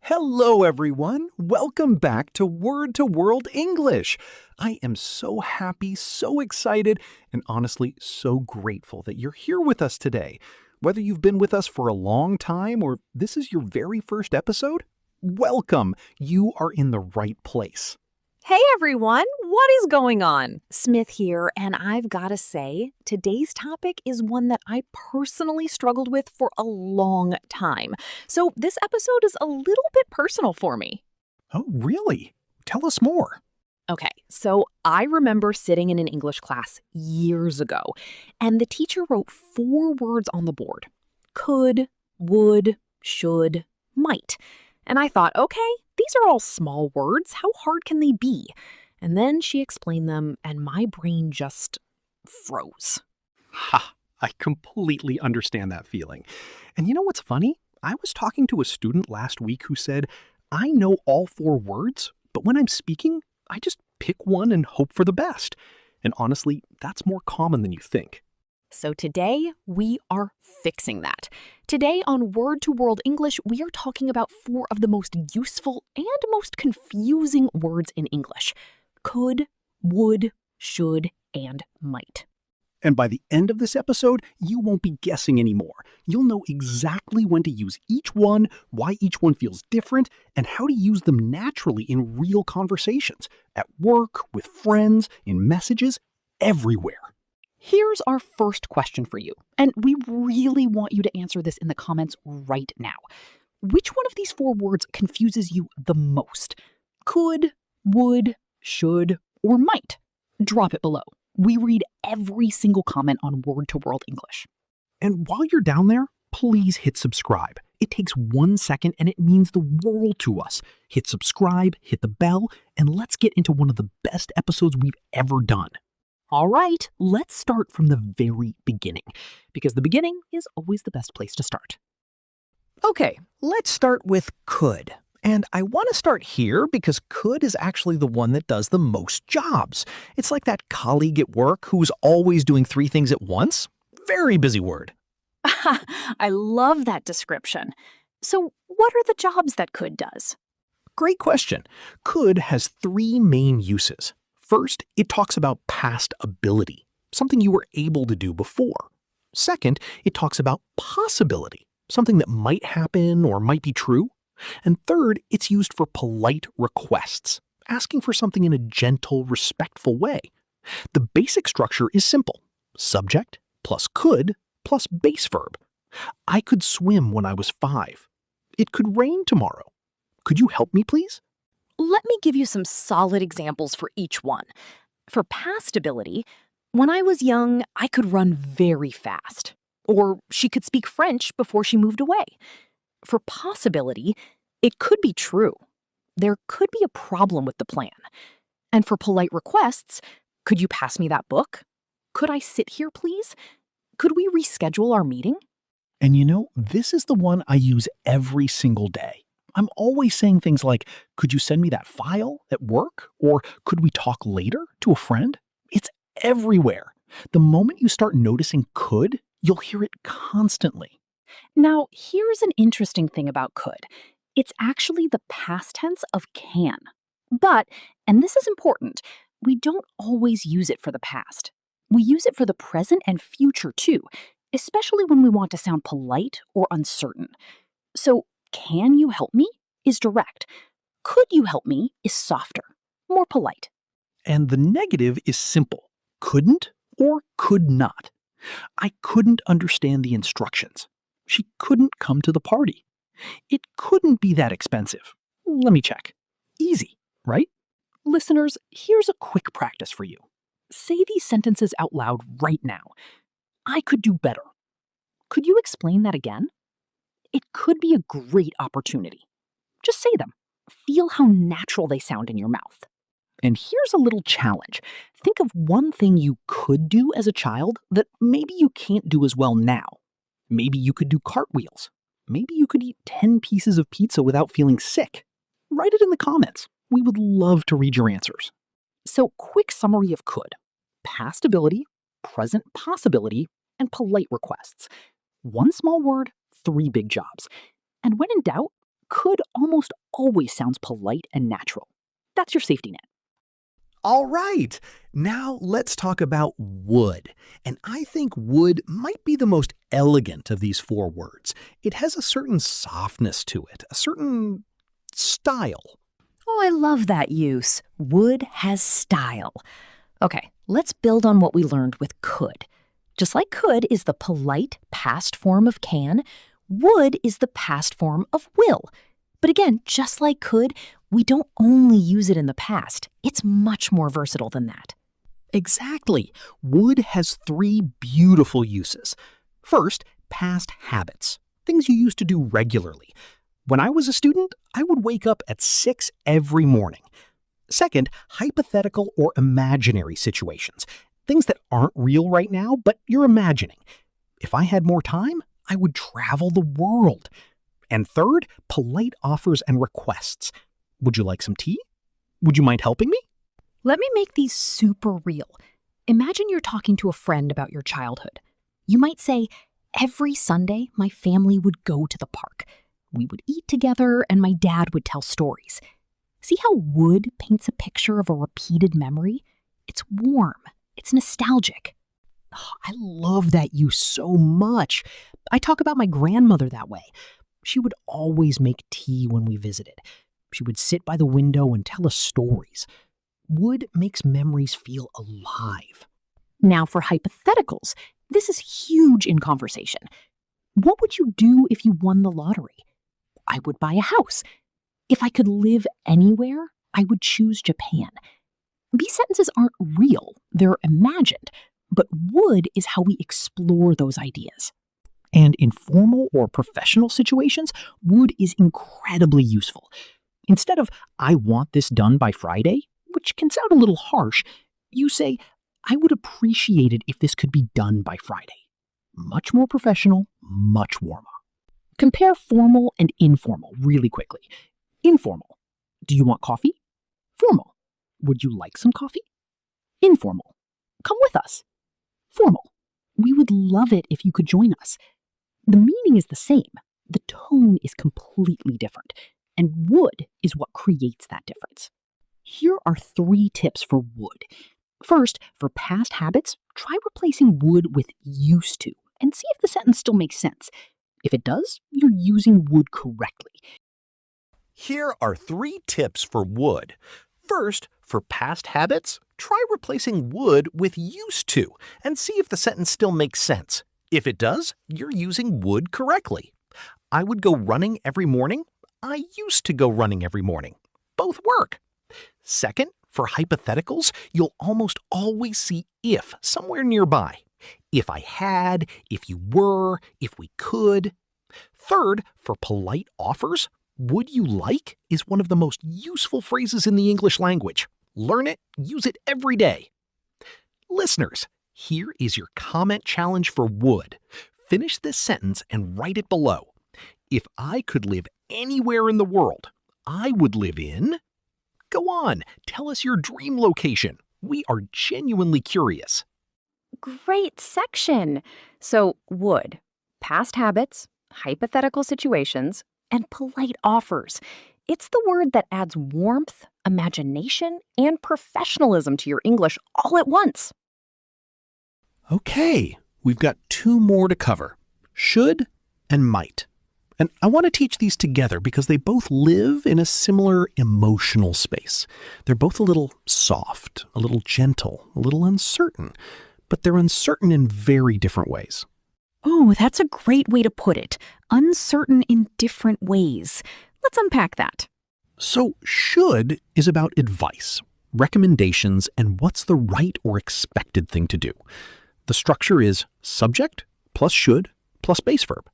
Hello, everyone. Welcome back to Word to World English. I am so happy, so excited, and honestly so grateful that you're here with us today. Whether you've been with us for a long time or this is your very first episode, welcome. You are in the right place. Hey everyone, what is going on? Smith here, and I've got to say, today's topic is one that I personally struggled with for a long time. So this episode is a little bit personal for me. Oh, really? Tell us more. Okay, so I remember sitting in an English class years ago, and the teacher wrote 4 words on the board: could, would, should, might. And I thought, okay, these are all small words. How hard can they be? And then she explained them, and my brain just froze. Ha! I completely understand that feeling. And you know what's funny? I was talking to a student last week who said, I know all 4 words, but when I'm speaking, I just pick one and hope for the best. And honestly, that's more common than you think. So today, we are fixing that. Today on Word to World English, we are talking about 4 of the most useful and most confusing words in English: could, would, should, and might. And by the end of this episode, you won't be guessing anymore. You'll know exactly when to use each one, why each one feels different, and how to use them naturally in real conversations, at work, with friends, in messages, everywhere. Here's our first question for you, and we really want you to answer this in the comments right now. Which one of these 4 words confuses you the most? Could, would, should, or might? Drop it below. We read every single comment on Word to World English. And while you're down there, please hit subscribe. It takes 1 second and it means the world to us. Hit subscribe, hit the bell, and let's get into one of the best episodes we've ever done. All right, let's start from the very beginning, because the beginning is always the best place to start. Okay, let's start with could. And I want to start here because could is actually the one that does the most jobs. It's like that colleague at work who's always doing 3 things at once. Very busy word. I love that description. So, what are the jobs that could does? Great question. Could has 3 main uses. First, it talks about past ability, something you were able to do before. Second, it talks about possibility, something that might happen or might be true. And third, it's used for polite requests, asking for something in a gentle, respectful way. The basic structure is simple: subject plus could plus base verb. I could swim when I was 5. It could rain tomorrow. Could you help me, please? Let me give you some solid examples for each one. For past ability, when I was young, I could run very fast. Or she could speak French before she moved away. For possibility, it could be true. There could be a problem with the plan. And for polite requests, could you pass me that book? Could I sit here, please? Could we reschedule our meeting? And you know, this is the one I use every single day. I'm always saying things like, could you send me that file at work? Or could we talk later to a friend? It's everywhere. The moment you start noticing could, you'll hear it constantly. Now, here's an interesting thing about could. It's actually the past tense of can. But, and this is important, we don't always use it for the past. We use it for the present and future too, especially when we want to sound polite or uncertain. So, can you help me is direct. Could you help me is softer, more polite. And the negative is simple: couldn't or could not. I couldn't understand the instructions. She couldn't come to the party. It couldn't be that expensive. Let me check. Easy, right? Listeners, here's a quick practice for you. Say these sentences out loud right now. I could do better. Could you explain that again? It could be a great opportunity. Just say them. Feel how natural they sound in your mouth. And here's a little challenge. Think of one thing you could do as a child that maybe you can't do as well now. Maybe you could do cartwheels. Maybe you could eat 10 pieces of pizza without feeling sick. Write it in the comments. We would love to read your answers. So, quick summary of could: past ability, present possibility, and polite requests. One small word, 3 big jobs. And when in doubt, could almost almost always sounds polite and natural. That's your safety net. All right, now let's talk about would. And I think would might be the most elegant of these four words. It has a certain softness to it, a certain style. Oh, I love that use. Would has style. Okay, let's build on what we learned with could. Just like could is the polite past form of can, would is the past form of will. But again, just like could, we don't only use it in the past. It's much more versatile than that. Exactly. Would has three beautiful uses. First, past habits, things you used to do regularly. When I was a student, I would wake up at 6 every morning. Second, hypothetical or imaginary situations, things that aren't real right now, but you're imagining. If I had more time, I would travel the world. And third, polite offers and requests. Would you like some tea? Would you mind helping me? Let me make these super real. Imagine you're talking to a friend about your childhood. You might say, every Sunday, my family would go to the park. We would eat together, and my dad would tell stories. See how would paints a picture of a repeated memory? It's warm. It's nostalgic. Oh, I love that use so much. I talk about my grandmother that way. She would always make tea when we visited. She would sit by the window and tell us stories. Would makes memories feel alive. Now for hypotheticals. This is huge in conversation. What would you do if you won the lottery? I would buy a house. If I could live anywhere, I would choose Japan. These sentences aren't real, they're imagined, but would is how we explore those ideas. And in formal or professional situations, would is incredibly useful. Instead of, I want this done by Friday, which can sound a little harsh, you say, I would appreciate it if this could be done by Friday. Much more professional, much warmer. Compare formal and informal really quickly. Informal. Do you want coffee? Formal. Would you like some coffee? Informal. Come with us. Formal. We would love it if you could join us. The meaning is the same. The tone is completely different. And would is what creates that difference. Here are 3 tips for would. First, for past habits, try replacing would with used to and see if the sentence still makes sense. If it does, you're using would correctly. Here are 3 tips for would. First, for past habits, try replacing would with used to and see if the sentence still makes sense. If it does, you're using would correctly. I would go running every morning. I used to go running every morning. Both work. Second, for hypotheticals, you'll almost always see if somewhere nearby. If I had, if you were, if we could. Third, for polite offers, would you like is one of the most useful phrases in the English language. Learn it, use it every day. Listeners, here is your comment challenge for would. Finish this sentence and write it below. If I could live anywhere in the world, I would live in... Go on, tell us your dream location. We are genuinely curious. Great section. So would, past habits, hypothetical situations, and polite offers. It's the word that adds warmth, imagination, and professionalism to your English all at once. Okay, we've got 2 more to cover. Should and might. And I want to teach these together because they both live in a similar emotional space. They're both a little soft, a little gentle, a little uncertain, but they're uncertain in very different ways. Oh, that's a great way to put it. Uncertain in different ways. Let's unpack that. So, should is about advice, recommendations, and what's the right or expected thing to do. The structure is subject plus should plus base verb.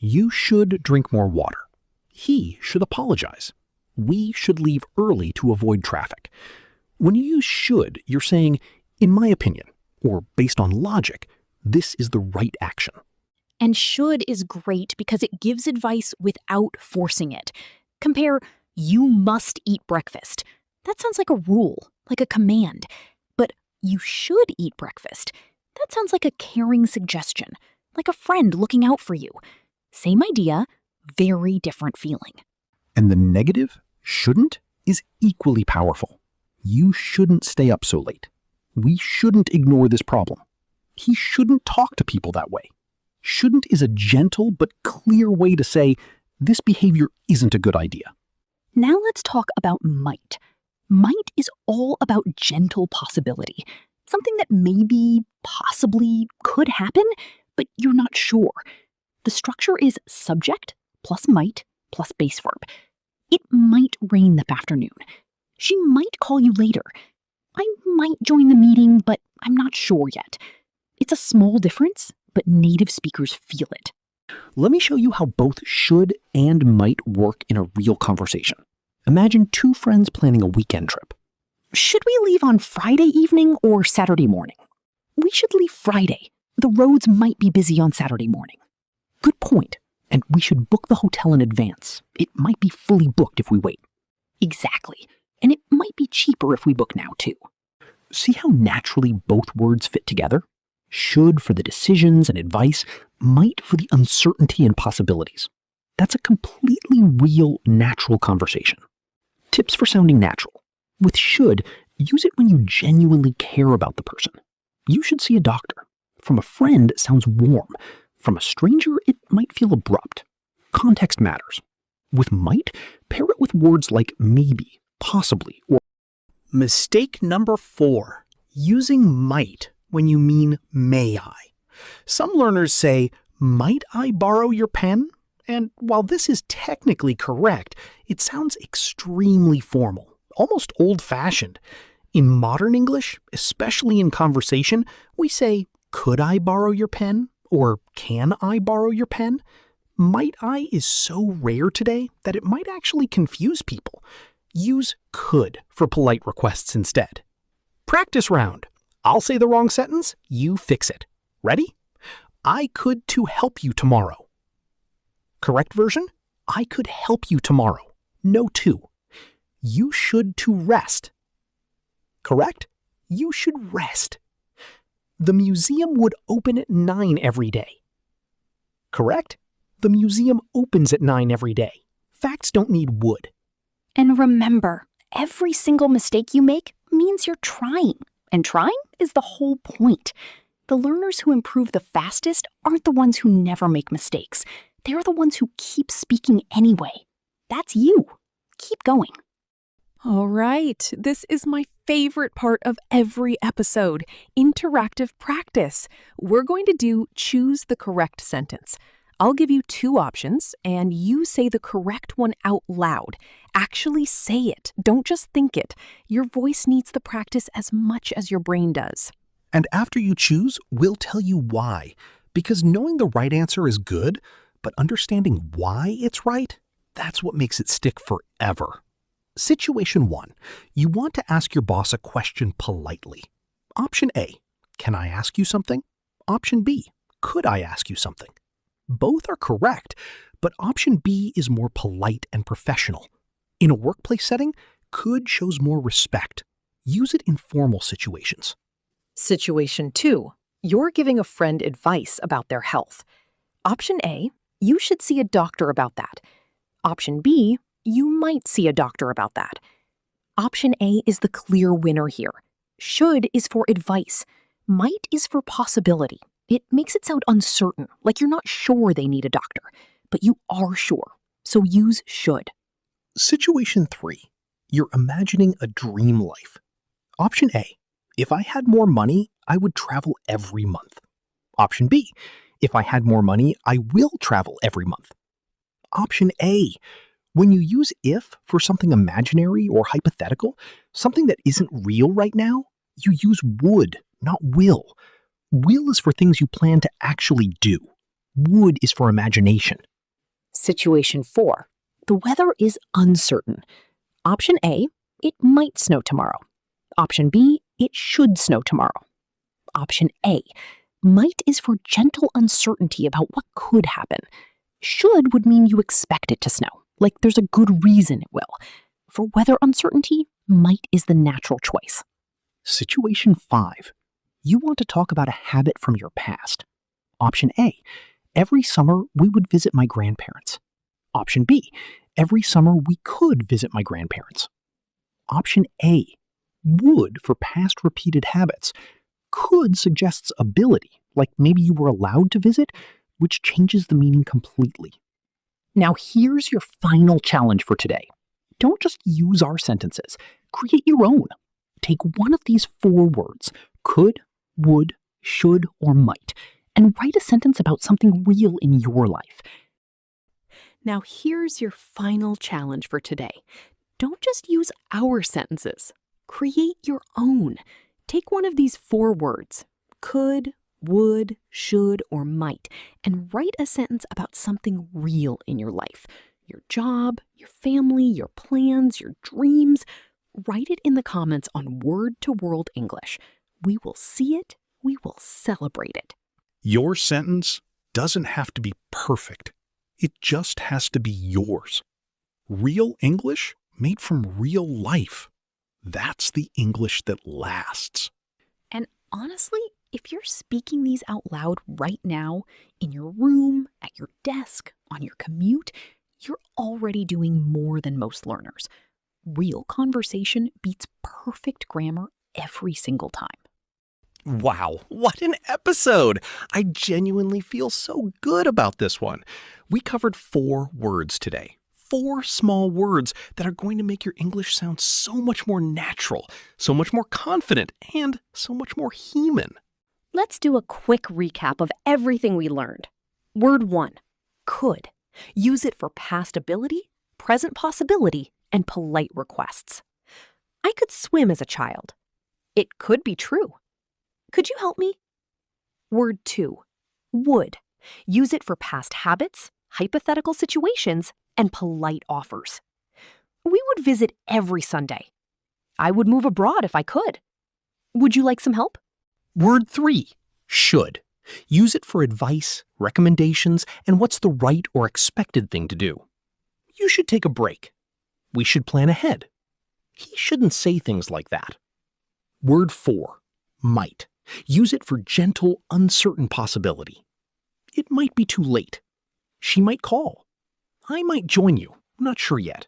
You should drink more water. He should apologize. We should leave early to avoid traffic. When you use should, you're saying, in my opinion, or based on logic, this is the right action. And should is great because it gives advice without forcing it. Compare, you must eat breakfast. That sounds like a rule, like a command. But you should eat breakfast. That sounds like a caring suggestion, like a friend looking out for you. Same idea, very different feeling. And the negative, shouldn't, is equally powerful. You shouldn't stay up so late. We shouldn't ignore this problem. He shouldn't talk to people that way. Shouldn't is a gentle but clear way to say, this behavior isn't a good idea. Now let's talk about might. Might is all about gentle possibility. Something that maybe, possibly, could happen, but you're not sure. The structure is subject plus might plus base verb. It might rain this afternoon. She might call you later. I might join the meeting, but I'm not sure yet. It's a small difference, but native speakers feel it. Let me show you how both should and might work in a real conversation. Imagine two friends planning a weekend trip. Should we leave on Friday evening or Saturday morning? We should leave Friday. The roads might be busy on Saturday morning. Good point. And we should book the hotel in advance. It might be fully booked if we wait. Exactly. And it might be cheaper if we book now, too. See how naturally both words fit together? Should for the decisions and advice, might for the uncertainty and possibilities. That's a completely real, natural conversation. Tips for sounding natural. With should, use it when you genuinely care about the person. You should see a doctor. From a friend, it sounds warm. From a stranger, it might feel abrupt. Context matters. With might, pair it with words like maybe, possibly, or... Mistake number 4. Using might when you mean may I. Some learners say, might I borrow your pen? And while this is technically correct, it sounds extremely formal, almost old-fashioned. In modern English, especially in conversation, we say, could I borrow your pen? Or can I borrow your pen? Might I is so rare today that it might actually confuse people. Use could for polite requests instead. Practice round. I'll say the wrong sentence, you fix it. Ready? I could to help you tomorrow. Correct version? I could help you tomorrow. No to. You should to rest. Correct? You should rest. The museum would open at 9 every day. Correct? The museum opens at 9 every day. Facts don't need would. And remember, every single mistake you make means you're trying. And trying is the whole point. The learners who improve the fastest aren't the ones who never make mistakes. They're the ones who keep speaking anyway. That's you. Keep going. All right, this is my favorite part of every episode, interactive practice. We're going to do choose the correct sentence. I'll give you 2 options, and you say the correct one out loud. Actually say it. Don't just think it. Your voice needs the practice as much as your brain does. And after you choose, we'll tell you why. Because knowing the right answer is good, but understanding why it's right, that's what makes it stick forever. Situation 1. You want to ask your boss a question politely. Option A, can I ask you something? Option B, could I ask you something? Both are correct, but option B is more polite and professional. In a workplace setting, could shows more respect. Use it in formal situations. Situation 2. You're giving a friend advice about their health. Option A, you should see a doctor about that. Option B, you might see a doctor about that. Option A is the clear winner here. Should is for advice. Might is for possibility. It makes it sound uncertain, like you're not sure they need a doctor, but you are sure. So use should. Situation 3. You're imagining a dream life. Option A. If I had more money, I would travel every month. Option B. If I had more money, I will travel every month. Option A. When you use if for something imaginary or hypothetical, something that isn't real right now, you use would, not will. Will is for things you plan to actually do. Would is for imagination. Situation 4. The weather is uncertain. Option A, it might snow tomorrow. Option B, it should snow tomorrow. Option A, might is for gentle uncertainty about what could happen. Should would mean you expect it to snow, like there's a good reason it will. For weather uncertainty, might is the natural choice. Situation 5. You want to talk about a habit from your past. Option A. Every summer, we would visit my grandparents. Option B. every summer we could visit my grandparents. Option A, would for past repeated habits. Could suggests ability, like maybe you were allowed to visit, which changes the meaning completely. Now here's your final challenge for today. Don't just use our sentences. Create your own. Take one of these 4 words, could, would, should, or might, and write a sentence about something real in your life. Now here's your final challenge for today. Don't just use our sentences. Create your own. Take one of these 4 words, could, would, should, or might, and write a sentence about something real in your life. Your job, your family, your plans, your dreams. Write it in the comments on Word to World English. We will see it. We will celebrate it. Your sentence doesn't have to be perfect. It just has to be yours. Real English made from real life. That's the English that lasts. And honestly, if you're speaking these out loud right now, in your room, at your desk, on your commute, you're already doing more than most learners. Real conversation beats perfect grammar every single time. Wow, what an episode! I genuinely feel so good about this one. We covered 4 words today. 4 small words that are going to make your English sound so much more natural, so much more confident, and so much more human. Let's do a quick recap of everything we learned. Word 1, could. Use it for past ability, present possibility, and polite requests. I could swim as a child. It could be true. Could you help me? Word 2, would. Use it for past habits, hypothetical situations, and polite offers. We would visit every Sunday. I would move abroad if I could. Would you like some help? Word 3, should. Use it for advice, recommendations, and what's the right or expected thing to do. You should take a break. We should plan ahead. He shouldn't say things like that. Word 4, might. Use it for gentle, uncertain possibility. It might be too late. She might call. I might join you. I'm not sure yet.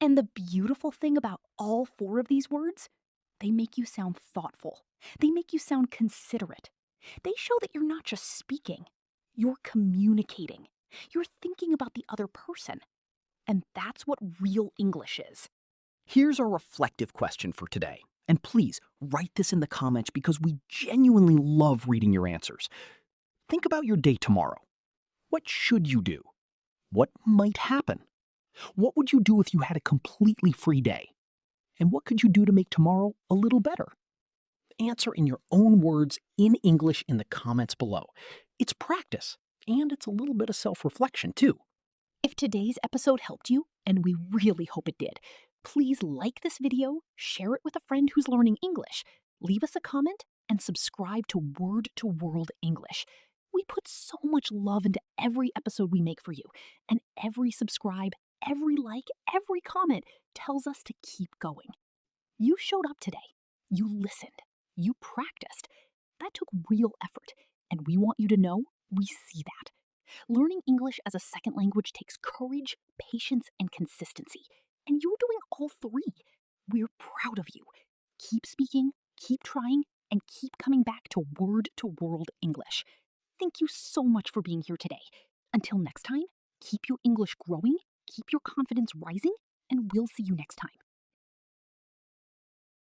And the beautiful thing about all 4 of these words, they make you sound thoughtful. They make you sound considerate. They show that you're not just speaking, you're communicating. You're thinking about the other person. And that's what real English is. Here's our reflective question for today. And please write this in the comments because we genuinely love reading your answers. Think about your day tomorrow. What should you do? What might happen? What would you do if you had a completely free day? And what could you do to make tomorrow a little better? Answer in your own words in English in the comments below. It's practice, and it's a little bit of self-reflection too. If today's episode helped you, and we really hope it did, please like this video, share it with a friend who's learning English, leave us a comment, and subscribe to Word to World English. We put so much love into every episode we make for you, and every subscribe, every like, every comment tells us to keep going. You showed up today. You listened. You practiced. That took real effort, and we want you to know we see that. Learning English as a second language takes courage, patience, and consistency, and you're doing all 3. We're proud of you. Keep speaking, keep trying, and keep coming back to Word to World English. Thank you so much for being here today. Until next time, keep your English growing, keep your confidence rising, and we'll see you next time.